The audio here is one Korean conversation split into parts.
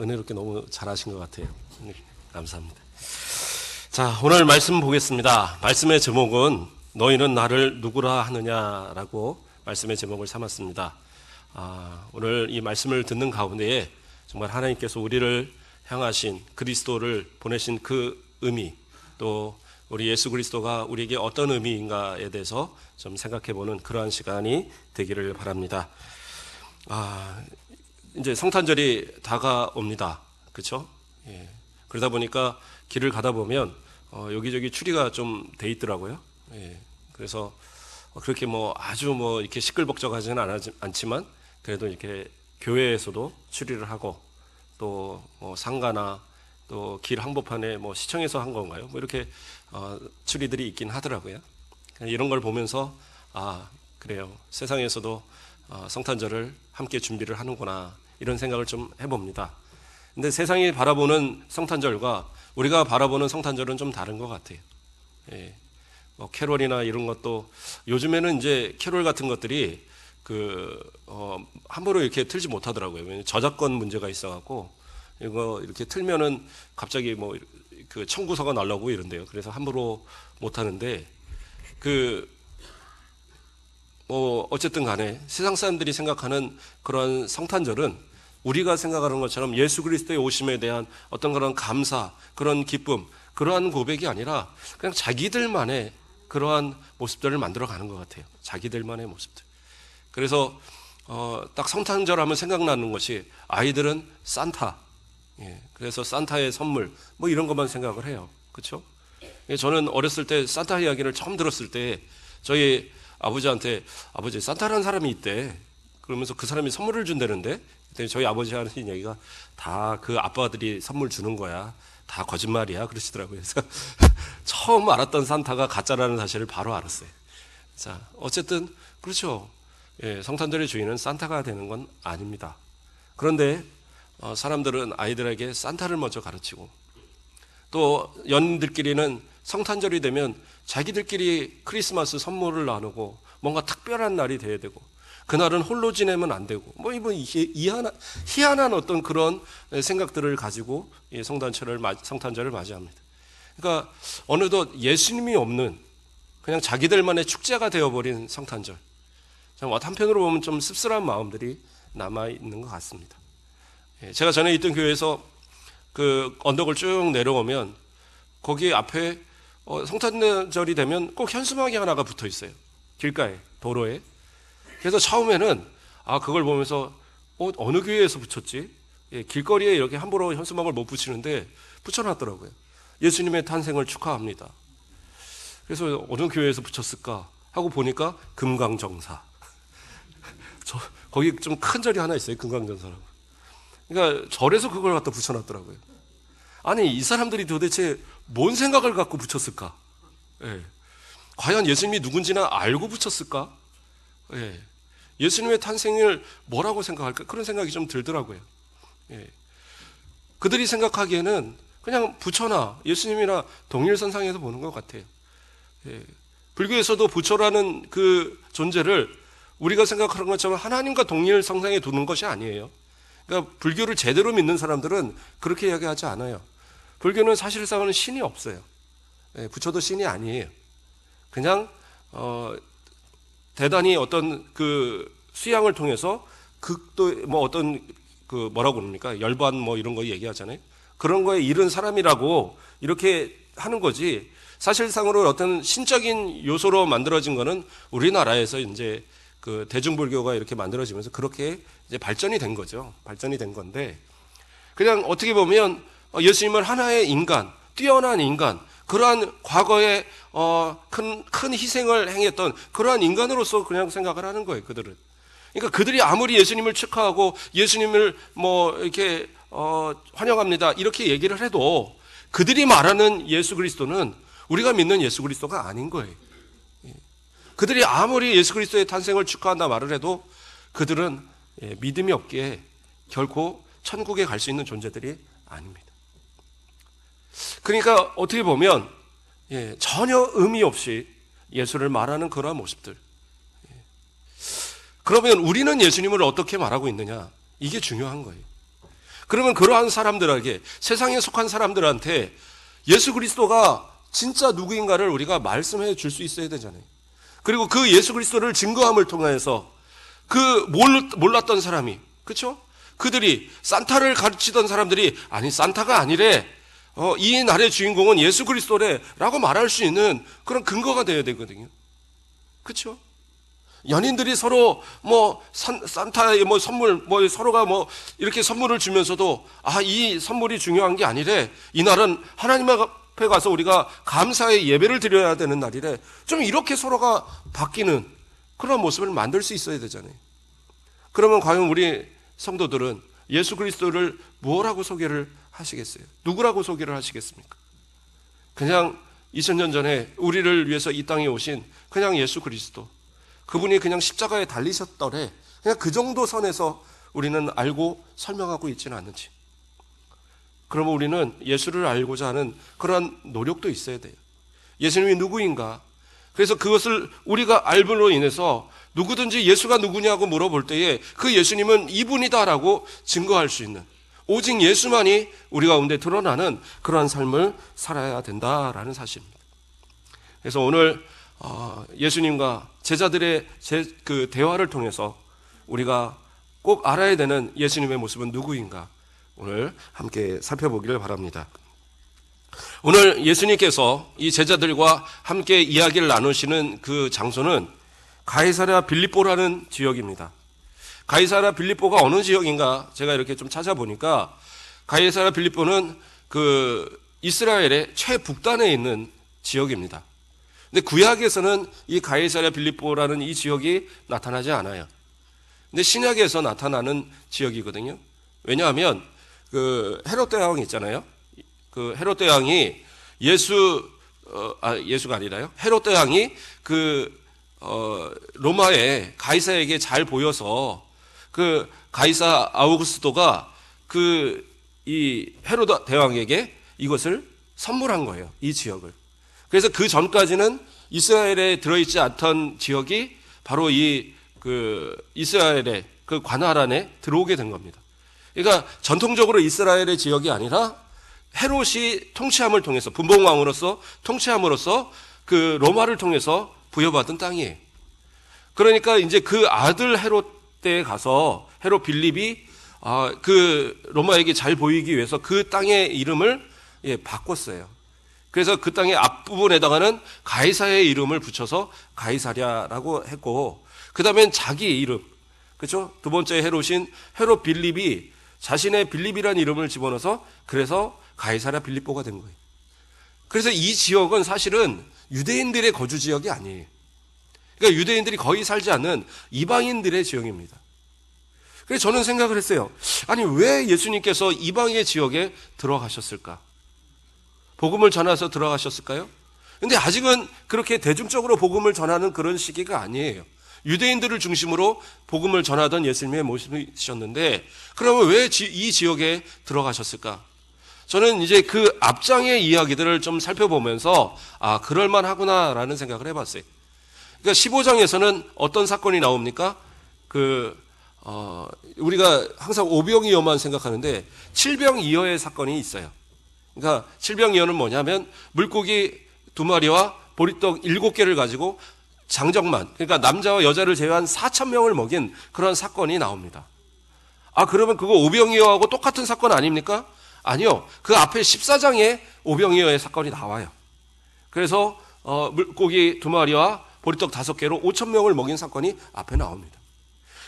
은혜롭게 너무 잘하신 것 같아요. 감사합니다. 자, 오늘 말씀 보겠습니다. 말씀의 제목은 너희는 나를 누구라 하느냐라고 말씀의 제목을 삼았습니다. 오늘 이 말씀을 듣는 가운데에 정말 하나님께서 우리를 향하신 그리스도를 보내신 그 의미, 또 우리 예수 그리스도가 우리에게 어떤 의미인가에 대해서 좀 생각해보는 그러한 시간이 되기를 바랍니다. 이제 성탄절이 다가옵니다. 그렇죠? 예. 그러다 보니까 길을 가다 보면 여기저기 추리가 좀 돼 있더라고요. 예. 그래서 그렇게 아주 이렇게 시끌벅적하지는 않지만 그래도 이렇게 교회에서도 추리를 하고 또 상가나 또 길 한복판에 시청에서 한 건가요? 이렇게 추리들이 있긴 하더라고요. 이런 걸 보면서 그래요. 세상에서도 성탄절을 함께 준비를 하는구나 이런 생각을 좀 해봅니다. 근데 세상이 바라보는 성탄절과 우리가 바라보는 성탄절은 좀 다른 것 같아요. 예. 캐롤이나 이런 것도 요즘에는 이제 캐롤 같은 것들이 함부로 이렇게 틀지 못하더라고요. 왜냐면 저작권 문제가 있어갖고 이거 이렇게 틀면은 갑자기 그 청구서가 날라오고 이런데요. 그래서 함부로 못하는데 어쨌든 간에 세상 사람들이 생각하는 그런 성탄절은 우리가 생각하는 것처럼 예수 그리스도의 오심에 대한 어떤 그런 감사, 그런 기쁨, 그러한 고백이 아니라 그냥 자기들만의 그러한 모습들을 만들어가는 것 같아요. 자기들만의 모습들. 그래서 딱 성탄절 하면 생각나는 것이 아이들은 산타, 그래서 산타의 선물 이런 것만 생각을 해요. 그렇죠? 저는 어렸을 때 산타 이야기를 처음 들었을 때 저희 아버지한테 아버지 산타라는 사람이 있대. 그러면서 그 사람이 선물을 준다는데 저희 아버지 하는 얘기가 다 그 아빠들이 선물 주는 거야. 다 거짓말이야. 그러시더라고요. 그래서 처음 알았던 산타가 가짜라는 사실을 바로 알았어요. 자, 어쨌든 그렇죠. 예, 성탄절의 주인은 산타가 되는 건 아닙니다. 그런데 사람들은 아이들에게 산타를 먼저 가르치고 또 연인들끼리는 성탄절이 되면 자기들끼리 크리스마스 선물을 나누고 뭔가 특별한 날이 돼야 되고 그날은 홀로 지내면 안 되고 희한한 어떤 그런 생각들을 가지고 성탄절을 맞이합니다. 그러니까 어느덧 예수님이 없는 그냥 자기들만의 축제가 되어버린 성탄절. 한편으로 보면 좀 씁쓸한 마음들이 남아있는 것 같습니다. 제가 전에 있던 교회에서 그 언덕을 쭉 내려오면 거기 앞에 성탄절이 되면 꼭 현수막이 하나가 붙어 있어요. 길가에, 도로에. 그래서 처음에는 그걸 보면서 어느 교회에서 붙였지? 길거리에 이렇게 함부로 현수막을 못 붙이는데 붙여놨더라고요. 예수님의 탄생을 축하합니다. 그래서 어느 교회에서 붙였을까 하고 보니까 금강정사. 거기 좀 큰 절이 하나 있어요. 금강정사라고. 그러니까 절에서 그걸 갖다 붙여놨더라고요. 아니 이 사람들이 도대체 뭔 생각을 갖고 붙였을까? 과연 예수님이 누군지나 알고 붙였을까? 예수님의 탄생을 뭐라고 생각할까? 그런 생각이 좀 들더라고요. 그들이 생각하기에는 그냥 부처나 예수님이나 동일선상에서 보는 것 같아요. 불교에서도 부처라는 그 존재를 우리가 생각하는 것처럼 하나님과 동일선상에 두는 것이 아니에요. 그러니까 불교를 제대로 믿는 사람들은 그렇게 이야기하지 않아요. 불교는 사실상은 신이 없어요. 부처도 신이 아니에요. 그냥 대단히 어떤 그 수양을 통해서 극도 어떤 뭐라고 그럽니까? 열반 이런 거 얘기하잖아요. 그런 거에 이른 사람이라고 이렇게 하는 거지. 사실상으로 어떤 신적인 요소로 만들어진 거는 우리나라에서 이제 그 대중불교가 이렇게 만들어지면서 그렇게 이제 발전이 된 거죠. 발전이 된 건데 그냥 어떻게 보면 예수님은 하나의 인간, 뛰어난 인간, 그러한 과거에 큰 희생을 행했던 그러한 인간으로서 그냥 생각을 하는 거예요. 그들은. 그러니까 그들이 아무리 예수님을 축하하고 예수님을 이렇게 환영합니다 이렇게 얘기를 해도 그들이 말하는 예수 그리스도는 우리가 믿는 예수 그리스도가 아닌 거예요. 그들이 아무리 예수 그리스도의 탄생을 축하한다 말을 해도 그들은 믿음이 없기에 결코 천국에 갈 수 있는 존재들이 아닙니다. 그러니까 어떻게 보면 전혀 의미 없이 예수를 말하는 그러한 모습들. 그러면 우리는 예수님을 어떻게 말하고 있느냐? 이게 중요한 거예요. 그러면 그러한 사람들에게, 세상에 속한 사람들한테 예수 그리스도가 진짜 누구인가를 우리가 말씀해 줄 수 있어야 되잖아요. 그리고 그 예수 그리스도를 증거함을 통해서 그 몰랐던 사람이, 그렇죠? 그들이 산타를 가르치던 사람들이 아니 산타가 아니래, 이 날의 주인공은 예수 그리스도래 라고 말할 수 있는 그런 근거가 되어야 되거든요. 그렇죠? 연인들이 서로 산타의 선물 서로가 이렇게 선물을 주면서도 이 선물이 중요한 게 아니래, 이날은 하나님 앞에 가서 우리가 감사의 예배를 드려야 되는 날이래, 좀 이렇게 서로가 바뀌는 그런 모습을 만들 수 있어야 되잖아요. 그러면 과연 우리 성도들은 예수 그리스도를 뭐라고 소개를 하시겠어요? 누구라고 소개를 하시겠습니까? 그냥 2000년 전에 우리를 위해서 이 땅에 오신 그냥 예수 그리스도, 그분이 그냥 십자가에 달리셨더래, 그냥 그 정도 선에서 우리는 알고 설명하고 있지는 않는지. 그러면 우리는 예수를 알고자 하는 그런 노력도 있어야 돼요. 예수님이 누구인가? 그래서 그것을 우리가 알므로 인해서 누구든지 예수가 누구냐고 물어볼 때에 그 예수님은 이분이다라고 증거할 수 있는, 오직 예수만이 우리 가운데 드러나는 그러한 삶을 살아야 된다라는 사실입니다. 그래서 오늘 예수님과 제자들의 그 대화를 통해서 우리가 꼭 알아야 되는 예수님의 모습은 누구인가, 오늘 함께 살펴보기를 바랍니다. 오늘 예수님께서 이 제자들과 함께 이야기를 나누시는 그 장소는 가이사랴 빌립보라는 지역입니다. 가이사랴 빌립보가 어느 지역인가 제가 이렇게 좀 찾아보니까, 가이사랴 빌립보는 그 이스라엘의 최북단에 있는 지역입니다. 근데 구약에서는 이 가이사랴 빌립보라는 이 지역이 나타나지 않아요. 근데 신약에서 나타나는 지역이거든요. 왜냐하면 그 헤롯 대왕 있잖아요. 그 헤롯 대왕이 예수가 아니라요. 헤롯 대왕이 로마의 가이사에게 잘 보여서 그 가이사 아우구스토가 이 헤롯 대왕에게 이것을 선물한 거예요. 이 지역을. 그래서 그 전까지는 이스라엘에 들어있지 않던 지역이 바로 이스라엘의 그 관할 안에 들어오게 된 겁니다. 그러니까 전통적으로 이스라엘의 지역이 아니라 헤롯이 통치함을 통해서, 분봉왕으로서 통치함으로써 그 로마를 통해서 부여받은 땅이에요. 그러니까 이제 그 아들 헤롯 때에 가서 헤롯 빌립이 그 로마에게 잘 보이기 위해서 그 땅의 이름을 바꿨어요. 그래서 그 땅의 앞부분에다가는 가이사의 이름을 붙여서 가이사랴라고 했고, 그 다음엔 자기 이름, 그렇죠? 두 번째 헤롯인 헤롯 빌립이 자신의 빌립이라는 이름을 집어넣어서 그래서 가이사랴 빌립보가 된 거예요. 그래서 이 지역은 사실은 유대인들의 거주 지역이 아니에요. 그러니까 유대인들이 거의 살지 않는 이방인들의 지역입니다. 그래서 저는 생각을 했어요. 아니, 왜 예수님께서 이방의 지역에 들어가셨을까? 복음을 전해서 들어가셨을까요? 근데 아직은 그렇게 대중적으로 복음을 전하는 그런 시기가 아니에요. 유대인들을 중심으로 복음을 전하던 예수님의 모습이셨는데, 그러면 왜 이 지역에 들어가셨을까? 저는 이제 그 앞장의 이야기들을 좀 살펴보면서 그럴만하구나라는 생각을 해봤어요. 그러니까 15장에서는 어떤 사건이 나옵니까? 우리가 항상 오병이어만 생각하는데 칠병이어의 사건이 있어요. 그러니까 칠병이어는 뭐냐면 물고기 2마리와 보리떡 7개를 가지고 장정만, 그러니까 남자와 여자를 제외한 4,000명을 먹인 그런 사건이 나옵니다. 그러면 그거 오병이어하고 똑같은 사건 아닙니까? 아니요. 그 앞에 14장에 오병이어의 사건이 나와요. 그래서 물고기 2마리와 보리떡 5개로 5,000명을 먹인 사건이 앞에 나옵니다.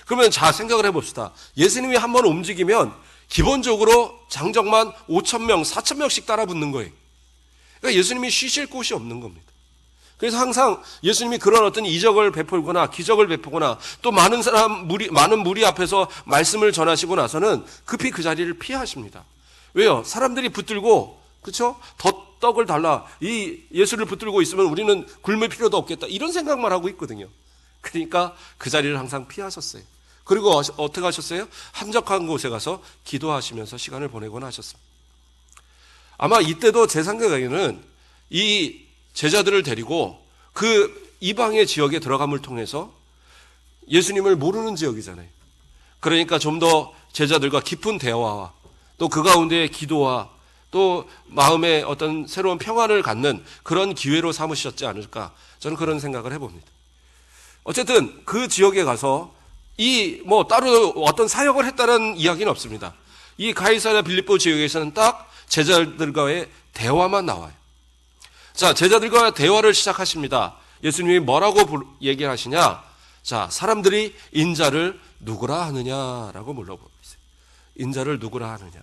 그러면 자, 생각을 해봅시다. 예수님이 한번 움직이면 기본적으로 장정만 5,000명, 4,000명씩 따라붙는 거예요. 그러니까 예수님이 쉬실 곳이 없는 겁니다. 그래서 항상 예수님이 그런 어떤 이적을 베풀거나 기적을 베푸거나 또 많은 무리 앞에서 말씀을 전하시고 나서는 급히 그 자리를 피하십니다. 왜요? 사람들이 붙들고, 그렇죠? 더 떡을 달라, 이 예수를 붙들고 있으면 우리는 굶을 필요도 없겠다, 이런 생각만 하고 있거든요. 그러니까 그 자리를 항상 피하셨어요. 그리고 어떻게 하셨어요? 한적한 곳에 가서 기도하시면서 시간을 보내곤 하셨습니다. 아마 이때도 제 생각에는 이 제자들을 데리고 그 이방의 지역에 들어감을 통해서, 예수님을 모르는 지역이잖아요. 그러니까 좀 더 제자들과 깊은 대화와 또 그 가운데 기도와 또 마음의 어떤 새로운 평안을 갖는 그런 기회로 삼으셨지 않을까, 저는 그런 생각을 해봅니다. 어쨌든 그 지역에 가서 따로 어떤 사역을 했다는 이야기는 없습니다. 이 가이사랴 빌립보 지역에서는 딱 제자들과의 대화만 나와요. 자, 제자들과 대화를 시작하십니다. 예수님이 뭐라고 얘기하시냐? 자, 사람들이 인자를 누구라 하느냐라고 물어보고 있어요. 인자를 누구라 하느냐.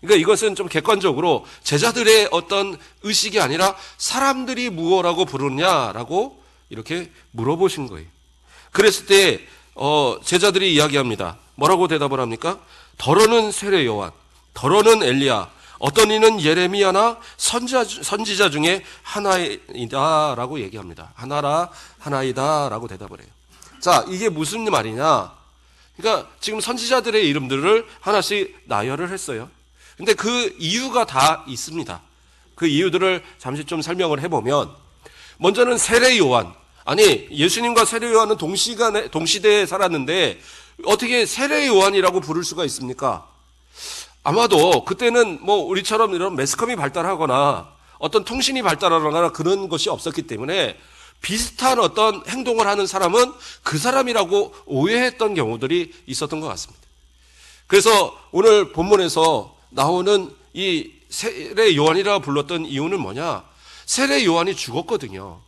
그러니까 이것은 좀 객관적으로 제자들의 어떤 의식이 아니라 사람들이 무엇라고 부르냐라고 이렇게 물어보신 거예요. 그랬을 때 제자들이 이야기합니다. 뭐라고 대답을 합니까? 더러는 세례 요한, 더러는 엘리야, 어떤 이는 예레미야나 선지자 중에 하나이다라고 얘기합니다. 하나이다라고 대답을 해요. 자, 이게 무슨 말이냐? 그러니까 지금 선지자들의 이름들을 하나씩 나열을 했어요. 근데 그 이유가 다 있습니다. 그 이유들을 잠시 좀 설명을 해보면, 먼저는 세례 요한. 아니, 예수님과 세례 요한은 동시대에 살았는데 어떻게 세례 요한이라고 부를 수가 있습니까? 아마도 그때는 우리처럼 이런 매스컴이 발달하거나 어떤 통신이 발달하거나 그런 것이 없었기 때문에 비슷한 어떤 행동을 하는 사람은 그 사람이라고 오해했던 경우들이 있었던 것 같습니다. 그래서 오늘 본문에서 나오는 이 세례 요한이라고 불렀던 이유는 뭐냐? 세례 요한이 죽었거든요.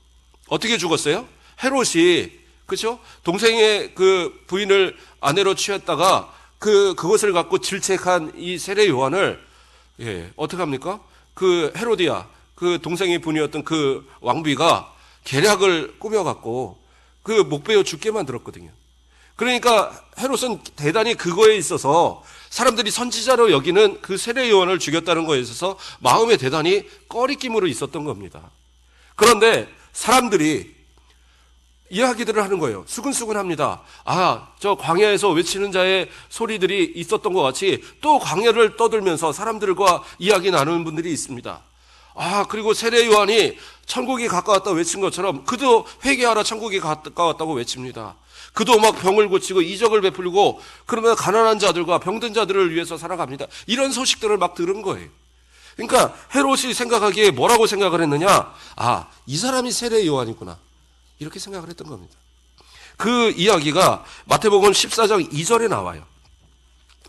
어떻게 죽었어요? 헤롯이, 그렇죠? 동생의 그 부인을 아내로 취했다가 그것을 갖고 질책한 이 세례 요한을, 어떻게 합니까? 그 헤로디아, 그 동생의 분이었던 그 왕비가 계략을 꾸며갖고 그 목베어 죽게 만들었거든요. 그러니까 헤롯은 대단히 그거에 있어서 사람들이 선지자로 여기는 그 세례 요한을 죽였다는 거에 있어서 마음에 대단히 꺼리낌으로 있었던 겁니다. 그런데 사람들이 이야기들을 하는 거예요. 수근수근합니다. 저 광야에서 외치는 자의 소리들이 있었던 것 같이 또 광야를 떠들면서 사람들과 이야기 나누는 분들이 있습니다. 그리고 세례 요한이 천국이 가까웠다고 외친 것처럼 그도 회개하라, 천국이 가까웠다고 외칩니다. 그도 막 병을 고치고 이적을 베풀고 그러면 가난한 자들과 병든 자들을 위해서 살아갑니다. 이런 소식들을 막 들은 거예요. 그러니까 헤롯이 생각하기에 뭐라고 생각을 했느냐? 이 사람이 세례 요한이구나, 이렇게 생각을 했던 겁니다. 그 이야기가 마태복음 14장 2절에 나와요.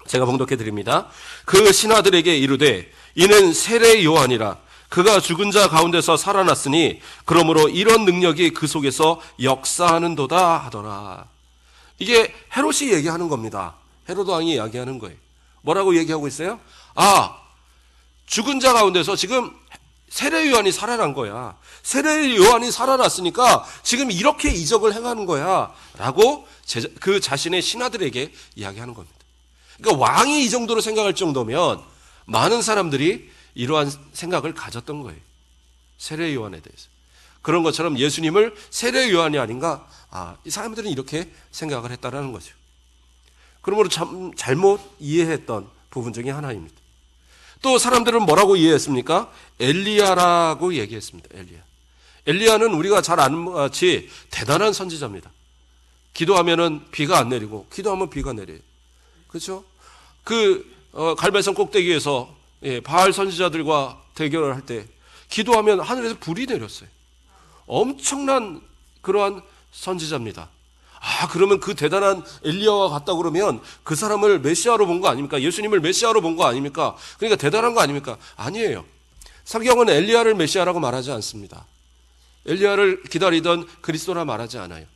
제가 봉독해 드립니다. 그 신하들에게 이르되 이는 세례 요한이라. 그가 죽은 자 가운데서 살아났으니 그러므로 이런 능력이 그 속에서 역사하는도다 하더라. 이게 헤롯이 얘기하는 겁니다. 헤롯 왕이 이야기하는 거예요. 뭐라고 얘기하고 있어요? 죽은 자 가운데서 지금 세례 요한이 살아난 거야. 세례 요한이 살아났으니까 지금 이렇게 이적을 행하는 거야 라고 그 자신의 신하들에게 이야기하는 겁니다. 그러니까 왕이 이 정도로 생각할 정도면 많은 사람들이 이러한 생각을 가졌던 거예요. 세례 요한에 대해서. 그런 것처럼 예수님을 세례 요한이 아닌가? 이 사람들은 이렇게 생각을 했다라는 거죠. 그러므로 참 잘못 이해했던 부분 중에 하나입니다. 또 사람들은 뭐라고 이해했습니까? 엘리야라고 얘기했습니다. 엘리야는 우리가 잘 아는 것 같이 대단한 선지자입니다. 기도하면은 비가 안 내리고, 기도하면 비가 내려요. 그렇죠? 갈멜산 꼭대기에서 바알 선지자들과 대결을 할 때 기도하면 하늘에서 불이 내렸어요. 엄청난 그러한 선지자입니다. 그러면 그 대단한 엘리야와 같다 그러면 그 사람을 메시아로 본 거 아닙니까? 예수님을 메시아로 본 거 아닙니까? 그러니까 대단한 거 아닙니까? 아니에요. 성경은 엘리야를 메시아라고 말하지 않습니다. 엘리야를 기다리던 그리스도라 말하지 않아요.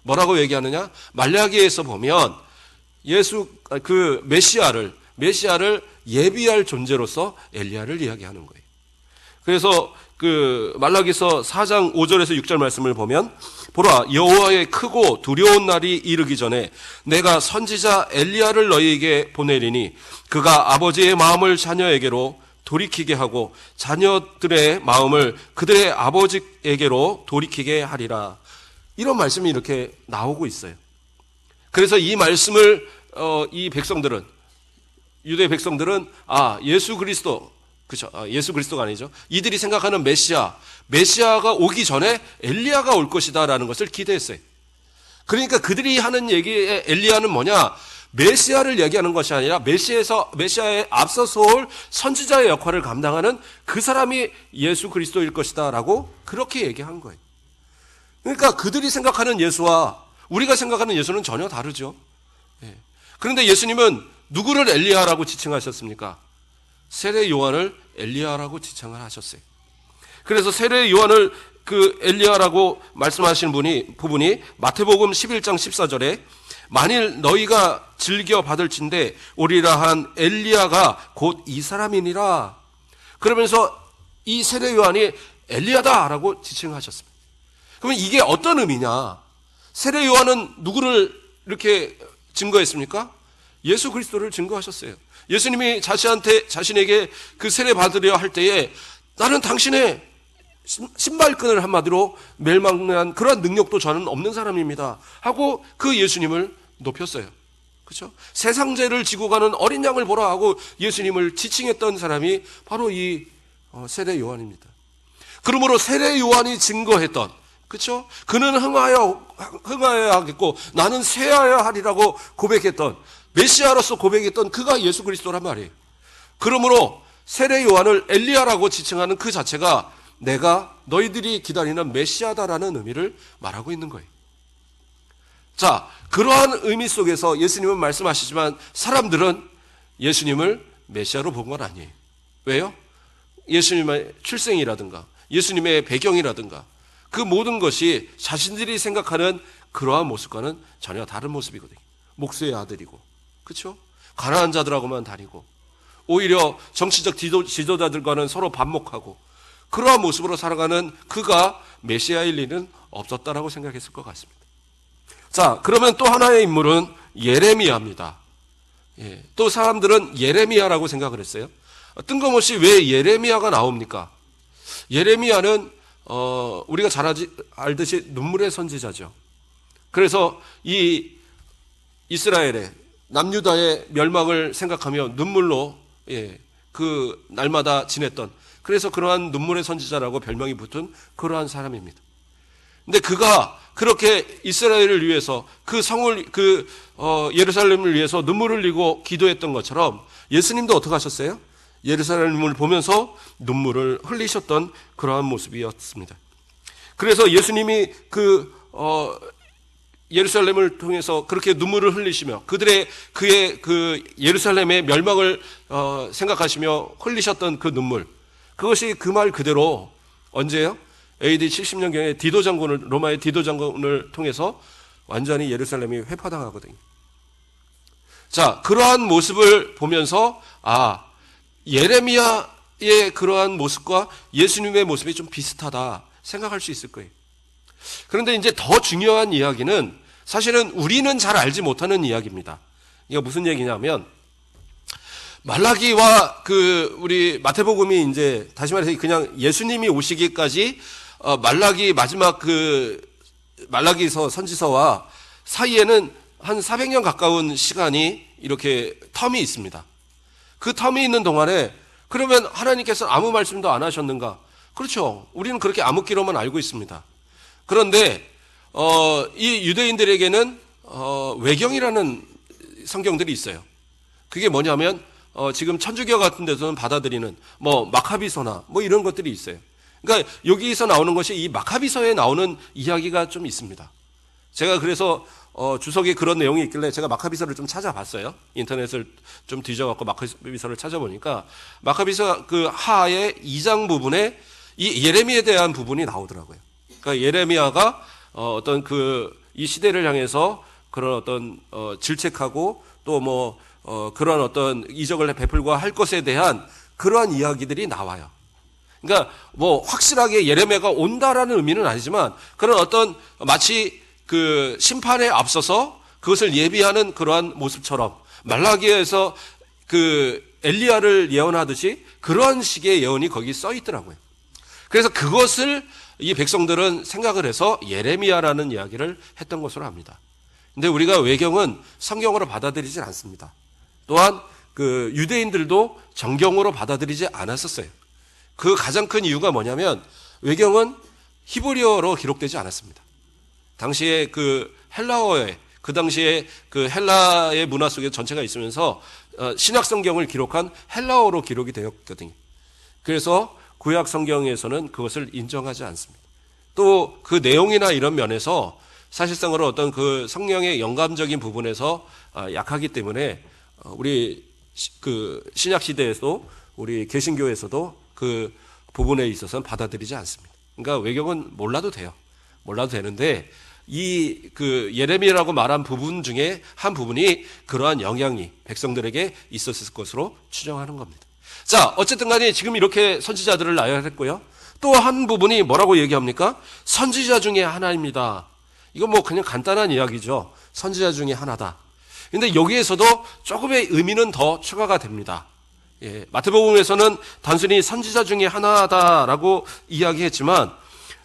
뭐라고 얘기하느냐? 말라기에서 보면 메시아를 예비할 존재로서 엘리야를 이야기하는 거예요. 그래서 말라기서 4장 5절에서 6절 말씀을 보면, 보라, 여호와의 크고 두려운 날이 이르기 전에 내가 선지자 엘리야를 너희에게 보내리니 그가 아버지의 마음을 자녀에게로 돌이키게 하고 자녀들의 마음을 그들의 아버지에게로 돌이키게 하리라. 이런 말씀이 이렇게 나오고 있어요. 그래서 이 말씀을 이 백성들은, 유대 백성들은 예수 그리스도, 그렇죠? 예수 그리스도가 아니죠. 이들이 생각하는 메시아가 오기 전에 엘리야가 올 것이다라는 것을 기대했어요. 그러니까 그들이 하는 얘기의 엘리야는 뭐냐? 메시아를 얘기하는 것이 아니라 메시아에 앞서서 올 선지자의 역할을 감당하는 그 사람이 예수 그리스도일 것이다 라고 그렇게 얘기한 거예요. 그러니까 그들이 생각하는 예수와 우리가 생각하는 예수는 전혀 다르죠. 그런데 예수님은 누구를 엘리야라고 지칭하셨습니까? 세례 요한을 엘리야라고 지칭을 하셨어요. 그래서 세례 요한을 그 엘리야라고 말씀하시는 부분이 마태복음 11장 14절에 만일 너희가 즐겨 받을진대 오리라 한 엘리야가 곧 이 사람이니라. 그러면서 이 세례 요한이 엘리야다라고 지칭하셨습니다. 그러면 이게 어떤 의미냐? 세례 요한은 누구를 이렇게 증거했습니까? 예수 그리스도를 증거하셨어요. 예수님이 자신에게 그 세례 받으려 할 때에 나는 당신의 신발끈을 한마디로 멜망한 그러한 능력도 저는 없는 사람입니다 하고 그 예수님을 높였어요. 그렇죠? 세상 죄를 지고 가는 어린 양을 보라 하고 예수님을 지칭했던 사람이 바로 이 세례 요한입니다. 그러므로 세례 요한이 증거했던, 그렇죠? 그는 흥하여야 하겠고 나는 쇠하여야 하리라고 고백했던, 메시아로서 고백했던 그가 예수 그리스도란 말이에요. 그러므로 세례 요한을 엘리야라고 지칭하는 그 자체가 내가 너희들이 기다리는 메시아다라는 의미를 말하고 있는 거예요. 자, 그러한 의미 속에서 예수님은 말씀하시지만 사람들은 예수님을 메시아로 본 건 아니에요. 왜요? 예수님의 출생이라든가 예수님의 배경이라든가 그 모든 것이 자신들이 생각하는 그러한 모습과는 전혀 다른 모습이거든요. 목수의 아들이고, 그렇죠? 가난한 자들하고만 다니고 오히려 정치적 지도자들과는 서로 반목하고 그러한 모습으로 살아가는 그가 메시아일 리는 없었다라고 생각했을 것 같습니다. 자, 그러면 또 하나의 인물은 예레미야입니다. 또 사람들은 예레미야라고 생각을 했어요. 뜬금없이 왜 예레미야가 나옵니까? 예레미야는 우리가 잘 알듯이 눈물의 선지자죠. 그래서 이 이스라엘의 남유다의 멸망을 생각하며 눈물로 그 날마다 지냈던, 그래서 그러한 눈물의 선지자라고 별명이 붙은 그러한 사람입니다. 근데 그가 그렇게 이스라엘을 위해서 그 성을 예루살렘을 위해서 눈물을 흘리고 기도했던 것처럼 예수님도 어떻게 하셨어요? 예루살렘을 보면서 눈물을 흘리셨던 그러한 모습이었습니다. 그래서 예수님이 예루살렘을 통해서 그렇게 눈물을 흘리시며 그의 그 예루살렘의 멸망을 생각하시며 흘리셨던 그 눈물, 그것이 그 말 그대로 언제요? AD 70년경에 로마의 디도 장군을 통해서 완전히 예루살렘이 회파당하거든요. 자, 그러한 모습을 보면서 예레미야의 그러한 모습과 예수님의 모습이 좀 비슷하다 생각할 수 있을 거예요. 그런데 이제 더 중요한 이야기는 사실은 우리는 잘 알지 못하는 이야기입니다. 이게 무슨 얘기냐면 말라기와 우리 마태복음이 이제 다시 말해서 그냥 예수님이 오시기까지 말라기 마지막 말라기서 선지서와 사이에는 한 400년 가까운 시간이 이렇게 텀이 있습니다. 그 텀이 있는 동안에 그러면 하나님께서 아무 말씀도 안 하셨는가? 그렇죠. 우리는 그렇게 암흑기로만 알고 있습니다. 그런데 이 유대인들에게는 외경이라는 성경들이 있어요. 그게 뭐냐면 지금 천주교 같은 데서는 받아들이는 마카비서나 이런 것들이 있어요. 그러니까 여기서 나오는 것이 이 마카비서에 나오는 이야기가 좀 있습니다. 제가 그래서 주석에 그런 내용이 있길래 제가 마카비서를 좀 찾아봤어요. 인터넷을 좀 뒤져갖고 마카비서를 찾아보니까 마카비서 그 하의 2장 부분에 이 예레미야에 대한 부분이 나오더라고요. 그러니까 예레미야가 이 시대를 향해서 그런 어떤 질책하고 또 그런 어떤 이적을 베풀고 할 것에 대한 그러한 이야기들이 나와요. 그러니까 확실하게 예레미야가 온다라는 의미는 아니지만 그런 어떤 마치 그 심판에 앞서서 그것을 예비하는 그러한 모습처럼 말라기에서 그 엘리야를 예언하듯이 그러한 식의 예언이 거기 써 있더라고요. 그래서 그것을 이 백성들은 생각을 해서 예레미야라는 이야기를 했던 것으로 압니다. 근데 우리가 외경은 성경으로 받아들이지 않습니다. 또한 그 유대인들도 정경으로 받아들이지 않았었어요. 그 가장 큰 이유가 뭐냐면 외경은 히브리어로 기록되지 않았습니다. 당시에 그 헬라어의 그 당시에 그 헬라의 문화 속에 전체가 있으면서 신약 성경을 기록한 헬라어로 기록이 되었거든요. 그래서 구약 성경에서는 그것을 인정하지 않습니다. 또 그 내용이나 이런 면에서 사실상으로 어떤 그 성령의 영감적인 부분에서 약하기 때문에 우리 그 신약 시대에도 우리 개신교에서도 그 부분에 있어서는 받아들이지 않습니다. 그러니까 외경은 몰라도 돼요. 몰라도 되는데 이 그 예레미야라고 말한 부분 중에 한 부분이 그러한 영향이 백성들에게 있었을 것으로 추정하는 겁니다. 자, 어쨌든 간에 지금 이렇게 선지자들을 나열했고요. 또 한 부분이 뭐라고 얘기합니까? 선지자 중에 하나입니다. 이건 뭐 그냥 간단한 이야기죠. 선지자 중에 하나다. 근데 여기에서도 조금의 의미는 더 추가가 됩니다. 예, 마태복음에서는 단순히 선지자 중에 하나다라고 이야기했지만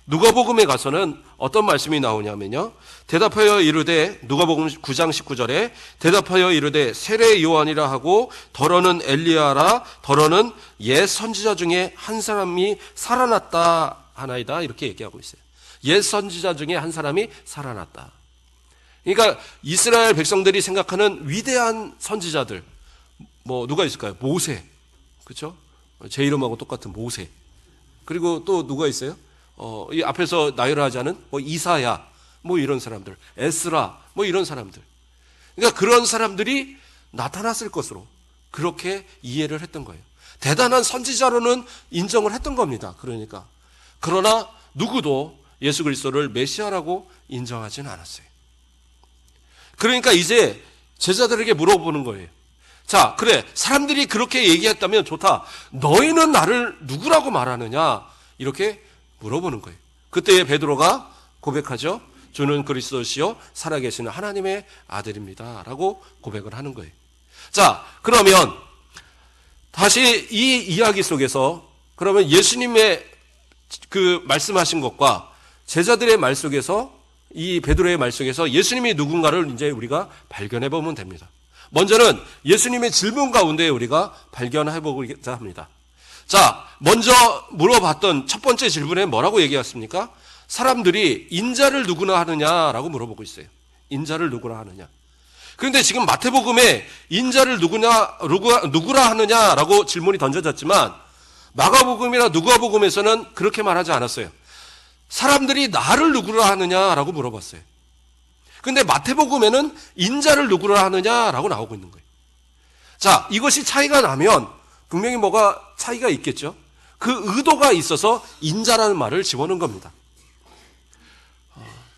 누가복음에 가서는 어떤 말씀이 나오냐면요. 대답하여 이르되, 누가복음 9장 19절에 대답하여 이르되 세례 요한이라 하고 더러는 엘리야라, 더러는 옛 선지자 중에 한 사람이 살아났다 하나이다, 이렇게 얘기하고 있어요. 옛 선지자 중에 한 사람이 살아났다. 그러니까 이스라엘 백성들이 생각하는 위대한 선지자들, 뭐 누가 있을까요? 모세, 그렇죠? 제 이름하고 똑같은 모세. 그리고 또 누가 있어요? 이 앞에서 나열하지 않은 뭐 이사야, 뭐 이런 사람들, 에스라, 뭐 이런 사람들. 그러니까 그런 사람들이 나타났을 것으로 그렇게 이해를 했던 거예요. 대단한 선지자로는 인정을 했던 겁니다. 그러나 누구도 예수 그리스도를 메시아라고 인정하지는 않았어요. 그러니까 이제 제자들에게 물어보는 거예요. 자, 그래, 사람들이 그렇게 얘기했다면 좋다. 너희는 나를 누구라고 말하느냐? 이렇게 물어보는 거예요. 그때 베드로가 고백하죠. 주는 그리스도시요 살아계시는 하나님의 아들입니다 라고 고백을 하는 거예요. 자, 그러면 다시 이 이야기 속에서 그러면 예수님의 그 말씀하신 것과 제자들의 말 속에서, 이 베드로의 말 속에서 예수님이 누군가를 이제 우리가 발견해 보면 됩니다. 먼저는 예수님의 질문 가운데 우리가 발견해 보고자 합니다. 자, 먼저 물어봤던 첫 번째 질문에 뭐라고 얘기했습니까? 사람들이 인자를 누구나 하느냐라고 물어보고 있어요. 인자를 누구라 하느냐. 그런데 지금 마태복음에 인자를 누구라 하느냐라고 질문이 던져졌지만 마가복음이나 누가복음에서는 그렇게 말하지 않았어요. 사람들이 나를 누구라 하느냐라고 물어봤어요. 그런데 마태복음에는 인자를 누구라 하느냐라고 나오고 있는 거예요. 자, 이것이 차이가 나면 분명히 뭐가 차이가 있겠죠. 그 의도가 있어서 인자라는 말을 집어넣은 겁니다.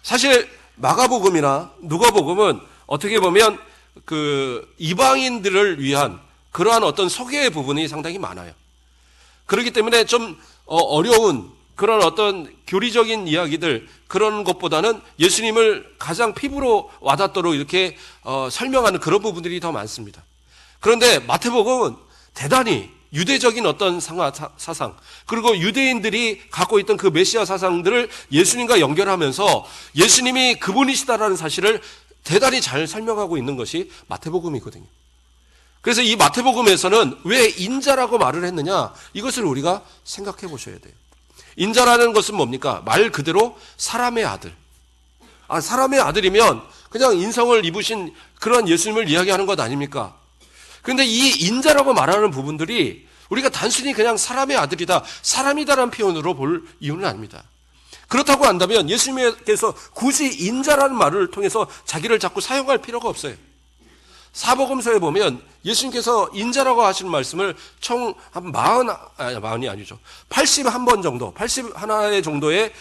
사실 마가복음이나 누가복음은 어떻게 보면 그 이방인들을 위한 그러한 어떤 소개의 부분이 상당히 많아요. 그렇기 때문에 좀 어려운 그런 어떤 교리적인 이야기들, 그런 것보다는 예수님을 가장 피부로 와닿도록 이렇게 설명하는 그런 부분들이 더 많습니다. 그런데 마태복음은 대단히 유대적인 어떤 사상, 그리고 유대인들이 갖고 있던 그 메시아 사상들을 예수님과 연결하면서 예수님이 그분이시다라는 사실을 대단히 잘 설명하고 있는 것이 마태복음이거든요. 그래서 이 마태복음에서는 왜 인자라고 말을 했느냐, 이것을 우리가 생각해 보셔야 돼요. 인자라는 것은 뭡니까? 말 그대로 사람의 아들. 사람의 아들이면 그냥 인성을 입으신 그런 예수님을 이야기하는 것 아닙니까? 그런데 이 인자라고 말하는 부분들이 우리가 단순히 그냥 사람의 아들이다, 사람이다라는 표현으로 볼 이유는 아닙니다. 그렇다고 한다면 예수님께서 굳이 인자라는 말을 통해서 자기를 자꾸 사용할 필요가 없어요. 사복음서에 보면 예수님께서 인자라고 하시는 말씀을 총 한 80이 아니죠. 81번 정도, 81회 정도의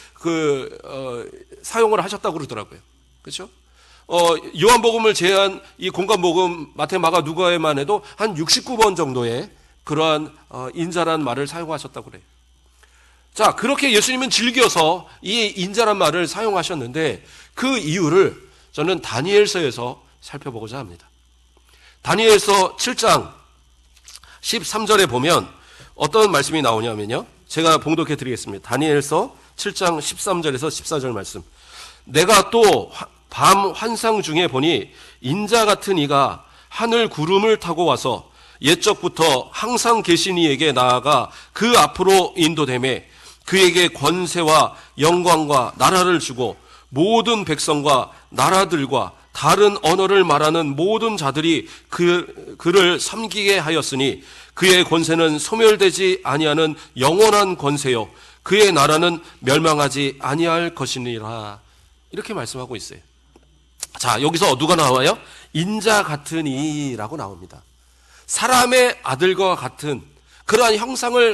사용을 하셨다고 그러더라고요. 그렇죠? 요한복음을 제외한 이 공간복음, 마태, 마가, 누가에만 해도 한 69번 정도의 그러한 인자라는 말을 사용하셨다고 그래요. 자, 그렇게 예수님은 즐겨서 이 인자란 말을 사용하셨는데 그 이유를 저는 다니엘서에서 살펴보고자 합니다. 다니엘서 7장 13절에 보면 어떤 말씀이 나오냐면요. 제가 봉독해 드리겠습니다. 다니엘서 7장 13절에서 14절 말씀. 내가 또 밤 환상 중에 보니 인자 같은 이가 하늘 구름을 타고 와서 옛적부터 항상 계신 이에게 나아가 그 앞으로 인도되매 그에게 권세와 영광과 나라를 주고 모든 백성과 나라들과 다른 언어를 말하는 모든 자들이 그를 섬기게 하였으니 그의 권세는 소멸되지 아니하는 영원한 권세요 그의 나라는 멸망하지 아니할 것이니라. 이렇게 말씀하고 있어요. 자, 여기서 누가 나와요? 인자 같은 이라고 나옵니다. 사람의 아들과 같은 그러한 형상을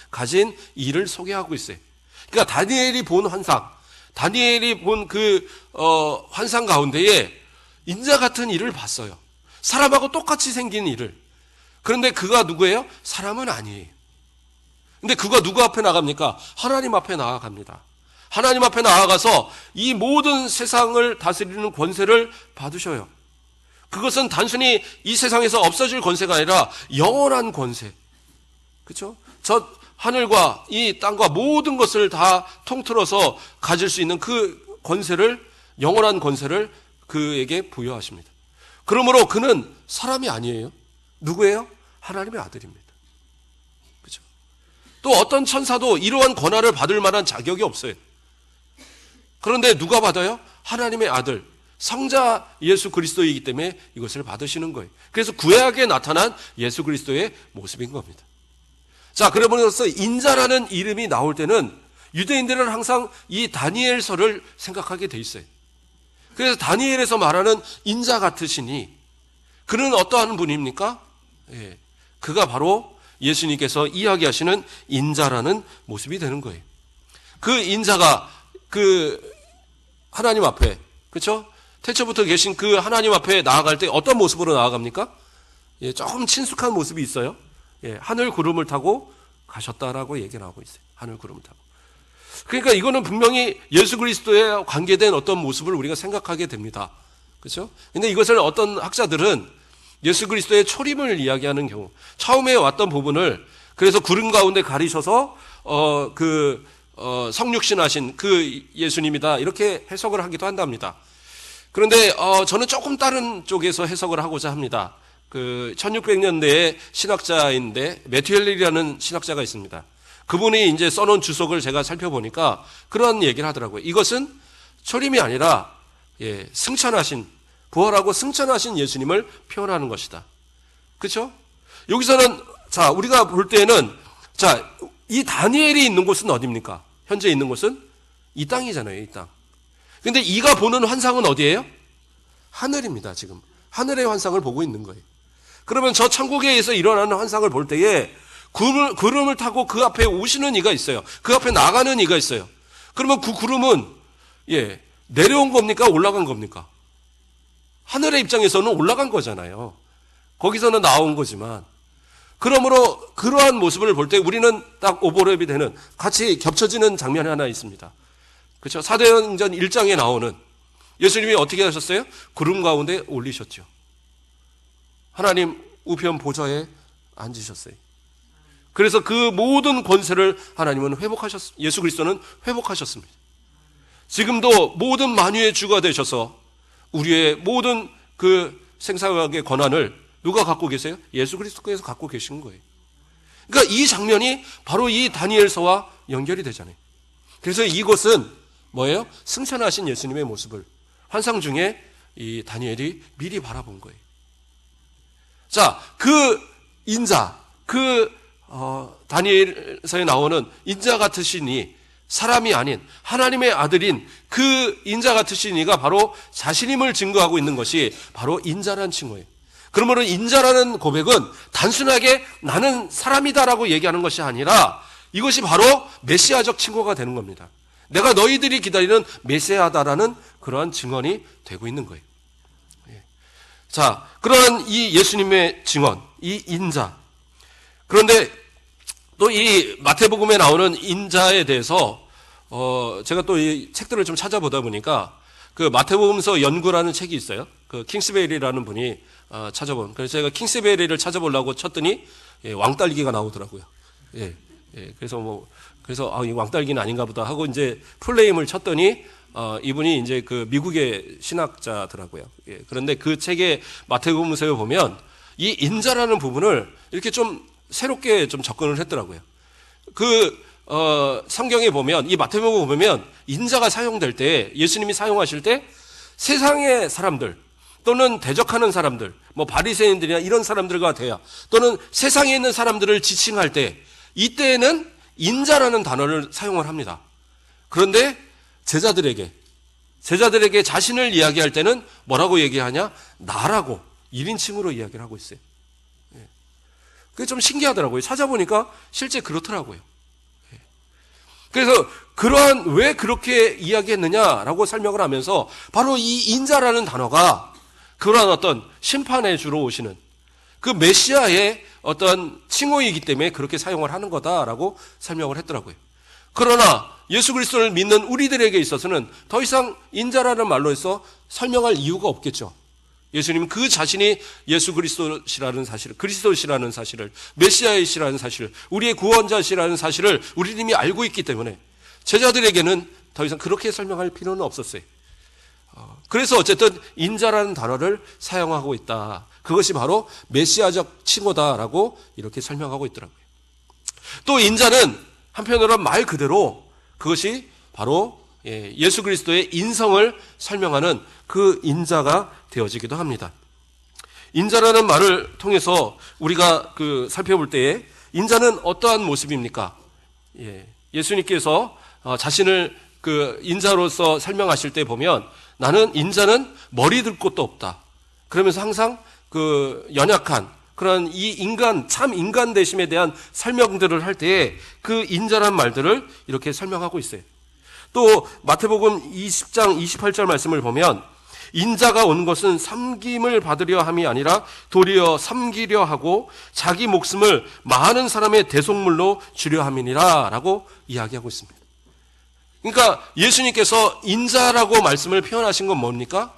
가진 이를 소개하고 있어요. 그러니까 다니엘이 본 환상, 다니엘이 본 그 환상 가운데에 인자 같은 이를 봤어요. 사람하고 똑같이 생긴 이를. 그런데 그가 누구예요? 사람은 아니에요. 근데 그가 누구 앞에 나갑니까? 하나님 앞에 나아갑니다. 하나님 앞에 나아가서 이 모든 세상을 다스리는 권세를 받으셔요. 그것은 단순히 이 세상에서 없어질 권세가 아니라 영원한 권세. 그렇죠? 저 하늘과 이 땅과 모든 것을 다 통틀어서 가질 수 있는 그 권세를, 영원한 권세를 그에게 부여하십니다. 그러므로 그는 사람이 아니에요. 누구예요? 하나님의 아들입니다. 그렇죠? 또 어떤 천사도 이러한 권한을 받을 만한 자격이 없어요. 그런데 누가 받아요? 하나님의 아들, 성자 예수 그리스도이기 때문에 이것을 받으시는 거예요. 그래서 구약에 나타난 예수 그리스도의 모습인 겁니다. 자, 그러므로서 인자라는 이름이 나올 때는 유대인들은 항상 이 다니엘서를 생각하게 돼 있어요. 그래서 다니엘에서 말하는 인자 같으시니 그는 어떠한 분입니까? 예, 그가 바로 예수님께서 이야기하시는 인자라는 모습이 되는 거예요. 그 인자가 그 하나님 앞에, 그렇죠? 태초부터 계신 그 하나님 앞에 나아갈 때 어떤 모습으로 나아갑니까? 예, 조금 친숙한 모습이 있어요. 예, 하늘 구름을 타고 가셨다라고 얘기를 하고 있어요. 하늘 구름을 타고. 그러니까 이거는 분명히 예수 그리스도에 관계된 어떤 모습을 우리가 생각하게 됩니다. 그렇죠? 근데 이것을 어떤 학자들은 예수 그리스도의 초림을 이야기하는 경우, 처음에 왔던 부분을 그래서 구름 가운데 가리셔서 성육신하신 그 예수님이다 이렇게 해석을 하기도 한답니다. 그런데 저는 조금 다른 쪽에서 해석을 하고자 합니다. 그 1600년대의 신학자인데 메튜엘이라는 신학자가 있습니다. 그분이 이제 써놓은 주석을 제가 살펴보니까 그런 얘기를 하더라고요. 이것은 초림이 아니라 승천하신, 부활하고 승천하신 예수님을 표현하는 것이다. 그렇죠? 여기서는 자, 우리가 볼 때는 자, 이 다니엘이 있는 곳은 어디입니까? 현재 있는 곳은 이 땅이잖아요, 이 땅. 근데 이가 보는 환상은 어디예요? 하늘입니다, 지금. 하늘의 환상을 보고 있는 거예요. 그러면 저 천국에서 일어나는 환상을 볼 때에 구름을 타고 그 앞에 오시는 이가 있어요. 그 앞에 나가는 이가 있어요. 그러면 그 구름은 내려온 겁니까? 올라간 겁니까? 하늘의 입장에서는 올라간 거잖아요. 거기서는 나온 거지만. 그러므로 그러한 모습을 볼 때 우리는 딱 오버랩이 되는, 같이 겹쳐지는 장면이 하나 있습니다. 그렇죠? 사도행전 1장에 나오는 예수님이 어떻게 하셨어요? 구름 가운데 올리셨죠. 하나님 우편 보좌에 앉으셨어요. 그래서 그 모든 권세를 하나님은 예수 그리스도는 회복하셨습니다. 지금도 모든 만유의 주가 되셔서 우리의 모든 그 생사학의 권한을 누가 갖고 계세요? 예수 그리스도께서 갖고 계신 거예요. 그러니까 이 장면이 바로 이 다니엘서와 연결이 되잖아요. 그래서 이것은 뭐예요? 승천하신 예수님의 모습을 환상 중에 이 다니엘이 미리 바라본 거예요. 자, 그 인자, 다니엘서에 나오는 인자 같으신 이, 사람이 아닌 하나님의 아들인 그 인자 같으신 이가 바로 자신임을 증거하고 있는 것이 바로 인자라는 칭호예요. 그러므로 인자라는 고백은 단순하게 나는 사람이다라고 얘기하는 것이 아니라 이것이 바로 메시아적 칭호가 되는 겁니다. 내가 너희들이 기다리는 메시아다라는 그러한 증언이 되고 있는 거예요. 자, 그러한 이 예수님의 증언, 이 인자. 그런데 또 이 마태복음에 나오는 인자에 대해서 제가 또 이 책들을 좀 찾아보다 보니까 그 마태복음서 연구라는 책이 있어요. 그 킹스베리라는 분이 찾아본. 그래서 제가 킹스베리를 찾아보려고 쳤더니 왕딸기가 나오더라고요. 그래서 이 왕딸기는 아닌가 보다 하고 이제 풀네임을 쳤더니 이분이 이제 그 미국의 신학자더라고요. 그런데 그 책의 마태복음서에 보면 이 인자라는 부분을 이렇게 좀 새롭게 좀 접근을 했더라고요. 성경에 보면, 이 마태복음에 보면 인자가 사용될 때, 예수님이 사용하실 때 세상의 사람들, 또는 대적하는 사람들, 뭐 바리새인들이나 이런 사람들과 대화, 또는 세상에 있는 사람들을 지칭할 때, 이때에는 인자라는 단어를 사용을 합니다. 그런데 제자들에게 자신을 이야기할 때는 뭐라고 얘기하냐? 나라고 1인칭으로 이야기를 하고 있어요. 그게 좀 신기하더라고요. 찾아보니까 실제 그렇더라고요. 그래서 왜 그렇게 이야기했느냐라고 설명을 하면서 바로 이 인자라는 단어가 그러한 어떤 심판에 주로 오시는 그 메시아의 어떤 칭호이기 때문에 그렇게 사용을 하는 거다라고 설명을 했더라고요. 그러나 예수 그리스도를 믿는 우리들에게 있어서는 더 이상 인자라는 말로 해서 설명할 이유가 없겠죠. 예수님은 그 자신이 예수 그리스도시라는 사실을, 메시아이시라는 사실을, 우리의 구원자시라는 사실을 우리 이미 알고 있기 때문에 제자들에게는 더 이상 그렇게 설명할 필요는 없었어요. 그래서 어쨌든 인자라는 단어를 사용하고 있다. 그것이 바로 메시아적 칭호다라고 이렇게 설명하고 있더라고요. 또 인자는 한편으로는 말 그대로 그것이 바로 예수 그리스도의 인성을 설명하는 그 인자가 되어지기도 합니다. 인자라는 말을 통해서 우리가 살펴볼 때에 인자는 어떠한 모습입니까? 예수님께서 자신을 인자로서 설명하실 때 보면 나는 인자는 머리 들 곳도 없다. 그러면서 항상 연약한 그런 참 인간 되심에 대한 설명들을 할 때에 그 인자란 말들을 이렇게 설명하고 있어요. 또 마태복음 20장 28절 말씀을 보면 인자가 온 것은 섬김을 받으려 함이 아니라 도리어 섬기려 하고 자기 목숨을 많은 사람의 대속물로 주려 함이니라 라고 이야기하고 있습니다. 그러니까 예수님께서 인자라고 말씀을 표현하신 건 뭡니까?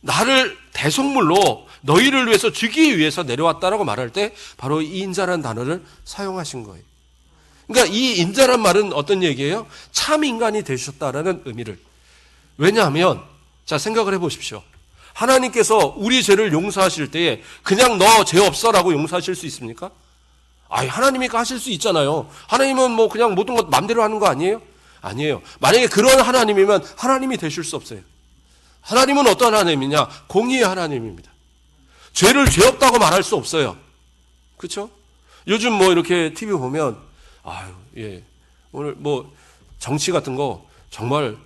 나를 대속물로 너희를 위해서 주기 위해서 내려왔다라고 말할 때 바로 이 인자라는 단어를 사용하신 거예요. 그러니까 이 인자란 말은 어떤 얘기예요? 참 인간이 되셨다라는 의미를. 왜냐하면 자 생각을 해보십시오. 하나님께서 우리 죄를 용서하실 때에 그냥 너 죄 없어라고 용서하실 수 있습니까? 하나님이 하실 수 있잖아요. 하나님은 뭐 그냥 모든 것 마음대로 하는 거 아니에요? 아니에요. 만약에 그런 하나님이면 하나님이 되실 수 없어요. 하나님은 어떤 하나님이냐? 공의의 하나님입니다. 죄를 죄 없다고 말할 수 없어요. 그렇죠? 요즘 뭐 이렇게 TV 보면 오늘 뭐 정치 같은 거 정말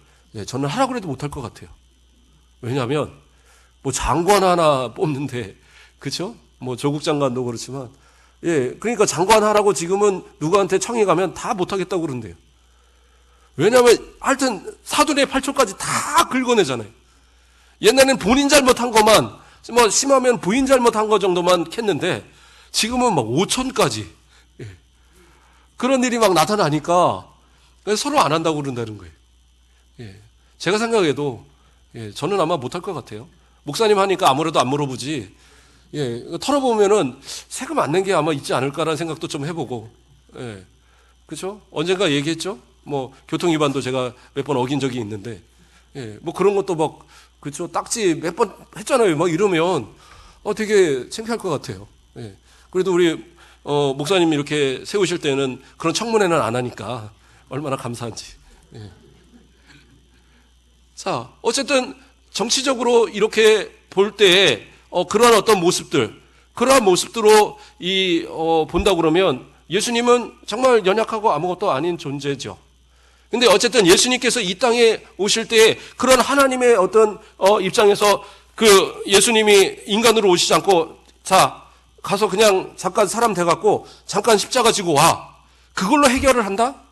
저는 하라고 해도 못할 것 같아요. 왜냐하면 뭐 장관 하나 뽑는데 그렇죠? 뭐 조국 장관도 그렇지만 그러니까 장관 하라고 지금은 누구한테 청해 가면 다 못하겠다고 그런대요. 왜냐하면 하여튼 사돈의 8초까지 다 긁어내잖아요. 옛날에는 본인 잘못한 것만 뭐 심하면 부인 잘못한 거 정도만 캤는데 지금은 막 5천까지 그런 일이 막 나타나니까 서로 안 한다고 그런다는 거예요. 제가 생각해도 저는 아마 못할 것 같아요. 목사님 하니까 아무래도 안 물어보지. 털어보면은 세금 안 낸 게 아마 있지 않을까라는 생각도 좀 해보고. 그렇죠? 언젠가 얘기했죠. 뭐 교통 위반도 제가 몇 번 어긴 적이 있는데, 뭐 그런 것도 막 그렇죠. 딱지 몇 번 했잖아요. 막 이러면 되게 창피할 것 같아요. 그래도 우리 목사님이 이렇게 세우실 때는 그런 청문회는 안 하니까 얼마나 감사한지. 자, 어쨌든 정치적으로 이렇게 볼 때 그러한 어떤 모습들, 그러한 모습들로 본다 그러면 예수님은 정말 연약하고 아무것도 아닌 존재죠. 근데 어쨌든 예수님께서 이 땅에 오실 때에 그런 하나님의 어떤 입장에서 예수님이 인간으로 오시지 않고 자 가서 그냥 잠깐 사람 돼갖고 잠깐 십자가 지고 와 그걸로 해결을 한다?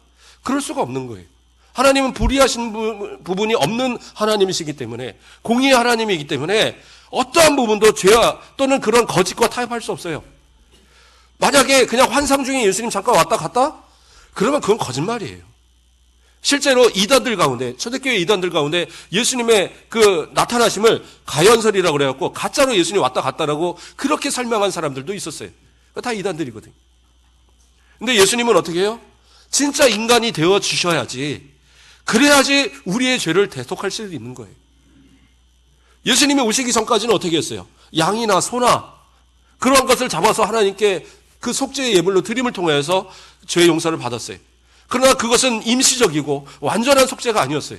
그럴 수가 없는 거예요. 하나님은 불의하신 부분이 없는 하나님이시기 때문에 공의의 하나님이기 때문에 어떠한 부분도 죄와 또는 그런 거짓과 타협할 수 없어요. 만약에 그냥 환상 중에 예수님 잠깐 왔다 갔다? 그러면 그건 거짓말이에요. 실제로 이단들 가운데 초대교회 이단들 가운데 예수님의 나타나심을 가연설이라고 그래갖고 가짜로 예수님 왔다 갔다라고 그렇게 설명한 사람들도 있었어요. 다 이단들이거든요. 근데 예수님은 어떻게 해요? 진짜 인간이 되어 주셔야지. 그래야지 우리의 죄를 대속할 수 있는 거예요. 예수님이 오시기 전까지는 어떻게 했어요? 양이나 소나 그런 것을 잡아서 하나님께 그 속죄의 예물로 드림을 통해서 죄 용서를 받았어요. 그러나 그것은 임시적이고 완전한 속죄가 아니었어요.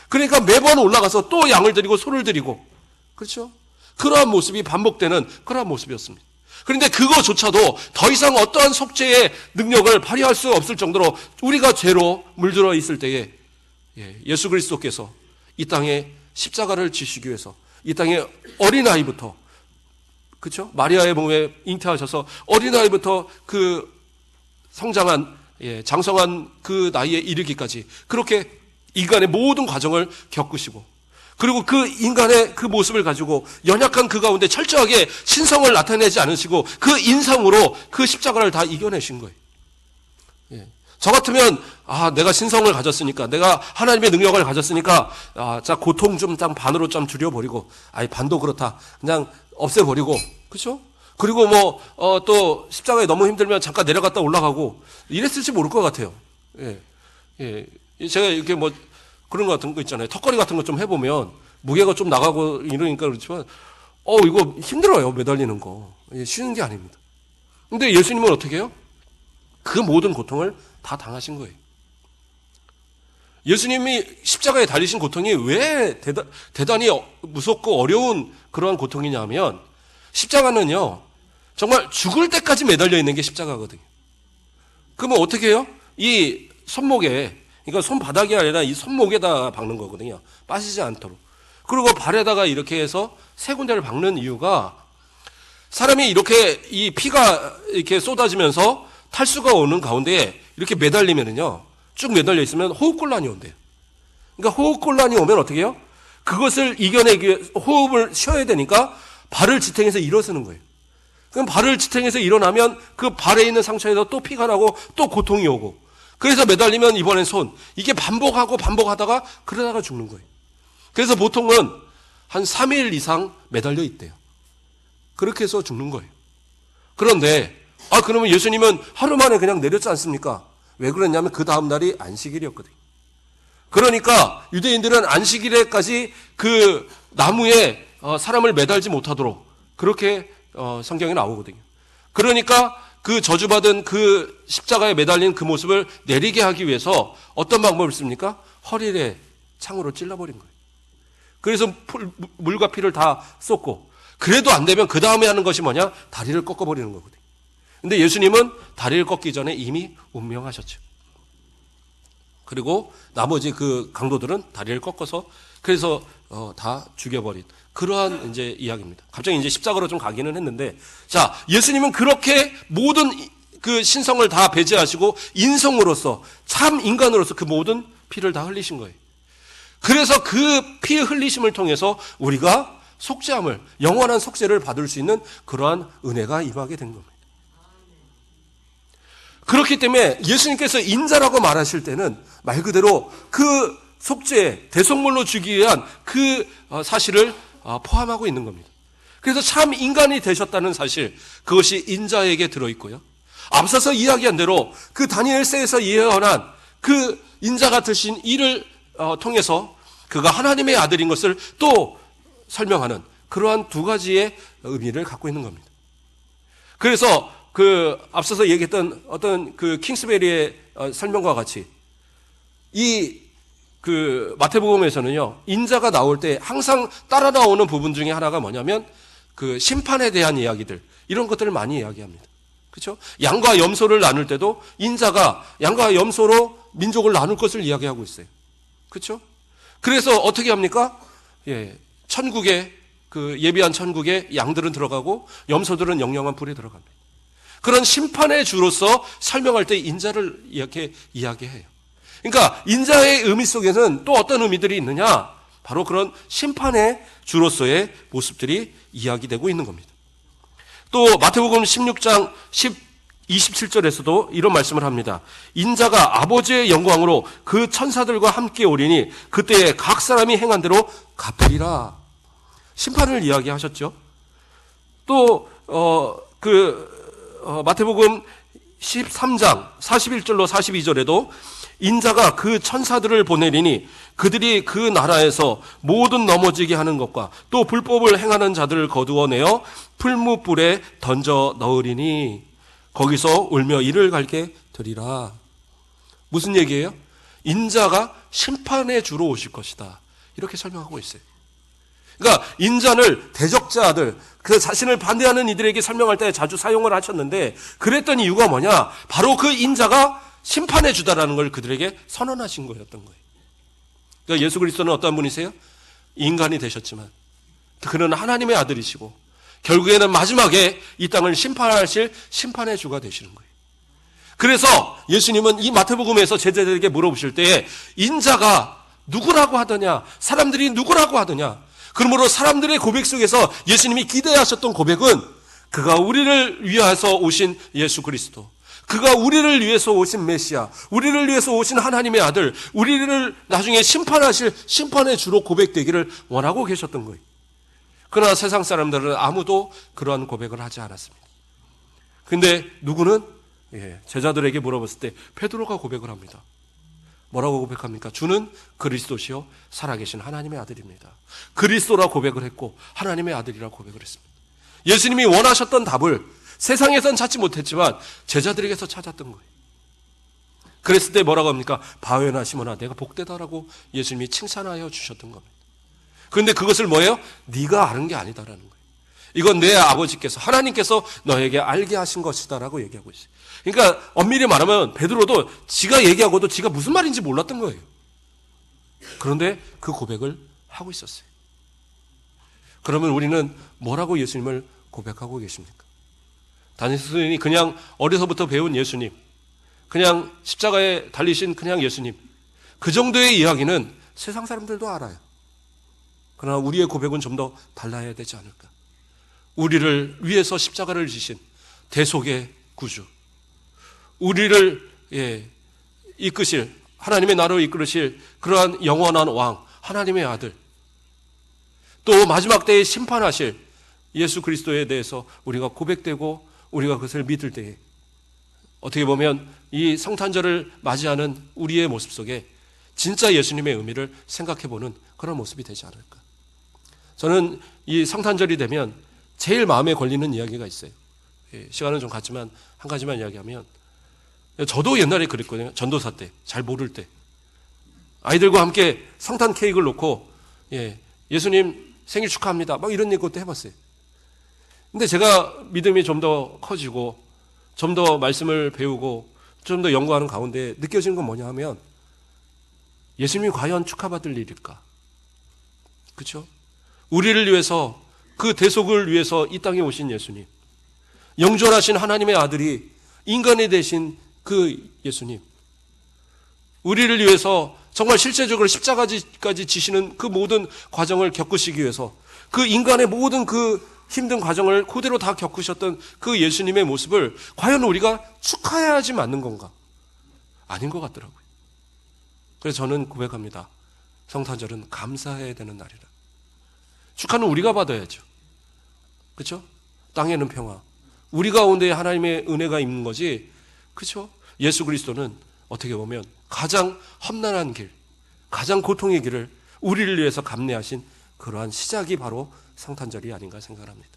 그러니까 매번 올라가서 또 양을 드리고 소를 드리고 그렇죠? 그러한 모습이 반복되는 그러한 모습이었습니다. 그런데 그거조차도 더 이상 어떠한 속죄의 능력을 발휘할 수 없을 정도로 우리가 죄로 물들어 있을 때에 예수 그리스도께서 이 땅에 십자가를 지시기 위해서 이 땅에 어린아이부터, 그렇죠? 마리아의 몸에 잉태하셔서 어린아이부터 그 성장한, 장성한 그 나이에 이르기까지 그렇게 인간의 모든 과정을 겪으시고, 그리고 그 인간의 그 모습을 가지고 연약한 그 가운데 철저하게 신성을 나타내지 않으시고 그 인성으로 그 십자가를 다 이겨내신 거예요. 저 같으면 내가 신성을 가졌으니까, 내가 하나님의 능력을 가졌으니까 자 고통 좀 반으로 좀 줄여버리고, 반도 그렇다, 그냥 없애버리고, 그렇죠? 그리고 또 십자가에 너무 힘들면 잠깐 내려갔다 올라가고 이랬을지 모를 것 같아요. 제가 이렇게 그런 거 같은 거 있잖아요. 턱걸이 같은 거 좀 해보면 무게가 좀 나가고 이러니까 그렇지만 이거 힘들어요. 매달리는 거. 쉬운 게 아닙니다. 근데 예수님은 어떻게 해요? 그 모든 고통을 다 당하신 거예요. 예수님이 십자가에 달리신 고통이 왜 대단히 무섭고 어려운 그러한 고통이냐면, 십자가는요 정말 죽을 때까지 매달려 있는 게 십자가거든요. 그러면 어떻게 해요? 이 손목에, 그러니까 손바닥이 아니라 이 손목에다 박는 거거든요. 빠지지 않도록. 그리고 발에다가 이렇게 해서 세 군데를 박는 이유가, 사람이 이렇게 이 피가 이렇게 쏟아지면서 탈수가 오는 가운데 이렇게 매달리면은요, 쭉 매달려 있으면 호흡곤란이 온대요. 그러니까 호흡곤란이 오면 어떻게 해요? 그것을 이겨내기 위해 호흡을 쉬어야 되니까 발을 지탱해서 일어서는 거예요. 그럼 발을 지탱해서 일어나면 그 발에 있는 상처에서 또 피가 나고 또 고통이 오고, 그래서 매달리면 이번엔 손, 이게 반복하고 반복하다가 그러다가 죽는 거예요. 그래서 보통은 한 3일 이상 매달려 있대요. 그렇게 해서 죽는 거예요. 그런데 그러면 예수님은 하루 만에 그냥 내렸지 않습니까? 왜 그랬냐면 그 다음 날이 안식일이었거든요. 그러니까 유대인들은 안식일에까지 그 나무에 사람을 매달지 못하도록 그렇게 성경에 나오거든요. 그러니까 그 저주받은 그 십자가에 매달린 그 모습을 내리게 하기 위해서 어떤 방법을 씁니까? 허리에 창으로 찔러버린 거예요. 그래서 물과 피를 다 쏟고, 그래도 안 되면 그 다음에 하는 것이 뭐냐? 다리를 꺾어버리는 거거든요. 근데 예수님은 다리를 꺾기 전에 이미 운명하셨죠. 그리고 나머지 그 강도들은 다리를 꺾어서 그래서 다 죽여버린 그러한 이제 이야기입니다. 갑자기 이제 십자가로 좀 가기는 했는데, 자, 예수님은 그렇게 모든 그 신성을 다 배제하시고 인성으로서, 참 인간으로서 그 모든 피를 다 흘리신 거예요. 그래서 그 피 흘리심을 통해서 우리가 속죄함을, 영원한 속죄를 받을 수 있는 그러한 은혜가 임하게 된 겁니다. 그렇기 때문에 예수님께서 인자라고 말하실 때는 말 그대로 그 속죄, 대속물로 주기 위한 그 사실을 포함하고 있는 겁니다. 그래서 참 인간이 되셨다는 사실, 그것이 인자에게 들어있고요. 앞서서 이야기한 대로 그 다니엘서에서 예언한 그 인자 같으신 이를 통해서 그가 하나님의 아들인 것을 또 설명하는 그러한 두 가지의 의미를 갖고 있는 겁니다. 그래서 그 앞서서 얘기했던 어떤 그 킹스베리의 설명과 같이 이 그 마태복음에서는요, 인자가 나올 때 항상 따라 나오는 부분 중에 하나가 뭐냐면 그 심판에 대한 이야기들, 이런 것들을 많이 이야기합니다. 그렇죠? 양과 염소를 나눌 때도 인자가 양과 염소로 민족을 나눌 것을 이야기하고 있어요. 그렇죠? 그래서 어떻게 합니까? 천국에 그 예비한 천국에 양들은 들어가고 염소들은 영영한 불에 들어갑니다. 그런 심판의 주로서 설명할 때 인자를 이렇게 이야기해요. 그러니까 인자의 의미 속에는 또 어떤 의미들이 있느냐? 바로 그런 심판의 주로서의 모습들이 이야기되고 있는 겁니다. 또 마태복음 16장 27절에서도 이런 말씀을 합니다. 인자가 아버지의 영광으로 그 천사들과 함께 오리니 그때에 각 사람이 행한 대로 갚으리라. 심판을 이야기하셨죠. 또 마태복음 13장 41절로 42절에도 인자가 그 천사들을 보내리니 그들이 그 나라에서 모든 넘어지게 하는 것과 또 불법을 행하는 자들을 거두어내어 풀무불에 던져 넣으리니 거기서 울며 이를 갈게 되리라. 무슨 얘기예요? 인자가 심판의 주로 오실 것이다. 이렇게 설명하고 있어요. 그러니까 인자를 대적자들, 그 자신을 반대하는 이들에게 설명할 때 자주 사용을 하셨는데, 그랬던 이유가 뭐냐? 바로 그 인자가 심판해 주다라는 걸 그들에게 선언하신 거였던 거예요. 그러니까 예수 그리스도는 어떤 분이세요? 인간이 되셨지만 그는 하나님의 아들이시고 결국에는 마지막에 이 땅을 심판하실 심판의 주가 되시는 거예요. 그래서 예수님은 이 마태복음에서 제자들에게 물어보실 때에 인자가 누구라고 하더냐, 사람들이 누구라고 하더냐, 그러므로 사람들의 고백 속에서 예수님이 기대하셨던 고백은 그가 우리를 위하여서 오신 예수 그리스도, 그가 우리를 위해서 오신 메시아, 우리를 위해서 오신 하나님의 아들, 우리를 나중에 심판하실 심판의 주로 고백되기를 원하고 계셨던 거예요. 그러나 세상 사람들은 아무도 그러한 고백을 하지 않았습니다. 근데 누구는 제자들에게 물어봤을 때 베드로가 고백을 합니다. 뭐라고 고백합니까? 주는 그리스도시요 살아계신 하나님의 아들입니다. 그리스도라 고백을 했고 하나님의 아들이라 고백을 했습니다. 예수님이 원하셨던 답을 세상에선 찾지 못했지만 제자들에게서 찾았던 거예요. 그랬을 때 뭐라고 합니까? 바요나 시몬아 내가 복되다라고 예수님이 칭찬하여 주셨던 겁니다. 그런데 그것을 뭐예요? 네가 아는 게 아니다라는 거예요. 이건 내 아버지께서 하나님께서 너에게 알게 하신 것이다라고 얘기하고 있어요. 그러니까 엄밀히 말하면 베드로도 지가 얘기하고도 지가 무슨 말인지 몰랐던 거예요. 그런데 그 고백을 하고 있었어요. 그러면 우리는 뭐라고 예수님을 고백하고 계십니까? 담임 선생님이 그냥 어려서부터 배운 예수님, 그냥 십자가에 달리신 그냥 예수님, 그 정도의 이야기는 세상 사람들도 알아요. 그러나 우리의 고백은 좀 더 달라야 되지 않을까? 우리를 위해서 십자가를 지신 대속의 구주, 우리를 이끄실, 하나님의 나라로 이끌으실 그러한 영원한 왕, 하나님의 아들, 또 마지막 때에 심판하실 예수 그리스도에 대해서 우리가 고백되고 우리가 그것을 믿을 때에 어떻게 보면 이 성탄절을 맞이하는 우리의 모습 속에 진짜 예수님의 의미를 생각해보는 그런 모습이 되지 않을까. 저는 이 성탄절이 되면 제일 마음에 걸리는 이야기가 있어요. 시간은 좀 갔지만 한 가지만 이야기하면, 저도 옛날에 그랬거든요. 전도사 때, 잘 모를 때 아이들과 함께 성탄 케이크를 놓고 예수님 생일 축하합니다 막 이런 것도 해봤어요. 근데 제가 믿음이 좀 더 커지고 좀 더 말씀을 배우고 좀 더 연구하는 가운데 느껴지는 건 뭐냐 하면, 예수님이 과연 축하받을 일일까? 그렇죠? 우리를 위해서, 그 대속을 위해서 이 땅에 오신 예수님, 영존하신 하나님의 아들이 인간이 되신 그 예수님, 우리를 위해서 정말 실제적으로 십자가까지 지시는 그 모든 과정을 겪으시기 위해서 그 인간의 모든 그 힘든 과정을 그대로 다 겪으셨던 그 예수님의 모습을 과연 우리가 축하해야지 맞는 건가? 아닌 것 같더라고요. 그래서 저는 고백합니다. 성탄절은 감사해야 되는 날이라. 축하는 우리가 받아야죠. 그렇죠? 땅에는 평화, 우리 가운데 하나님의 은혜가 있는 거지. 그렇죠? 예수 그리스도는 어떻게 보면 가장 험난한 길, 가장 고통의 길을 우리를 위해서 감내하신 그러한 시작이 바로 성탄절이 아닌가 생각합니다.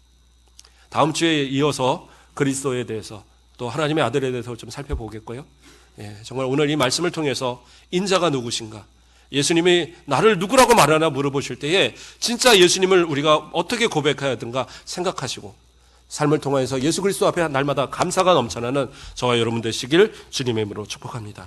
다음 주에 이어서 그리스도에 대해서 또 하나님의 아들에 대해서 좀 살펴보겠고요. 정말 오늘 이 말씀을 통해서 인자가 누구신가, 예수님이 나를 누구라고 말하나 물어보실 때에 진짜 예수님을 우리가 어떻게 고백해야 하든가 생각하시고 삶을 통해서 예수 그리스도 앞에 날마다 감사가 넘쳐나는 저와 여러분 되시길 주님의 이름으로 축복합니다.